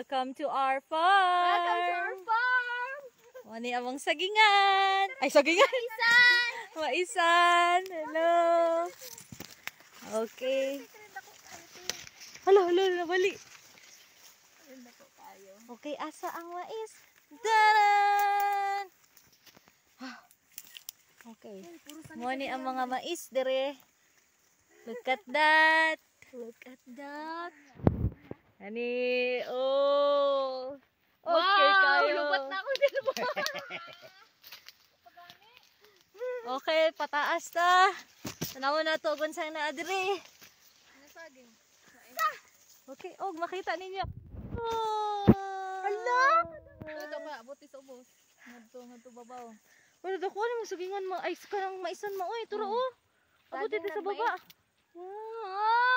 Welcome to our farm. Welcome to our farm. Mani among sagingan. Ay, sagingan. Maisan. Maisan. Hello. Okay. Hello, nabali. Okay, asa ang mais? Daran! Okay. Mani ang mga mais dire. Look at that. Look at that. Ani, oh. Okay, Wow, kayo. lubat na ako dito. Okay, pataas ta. Tanaw na to kung saan na adire. Okay, makita ninyo. Oh. Hala! Ito pa, butis ubos. Ngadto babaw. Wala daw ko mo sugingan mo. Ay, karang maisan mo. Oy, turo oh. Abot dito sa baba. Wow.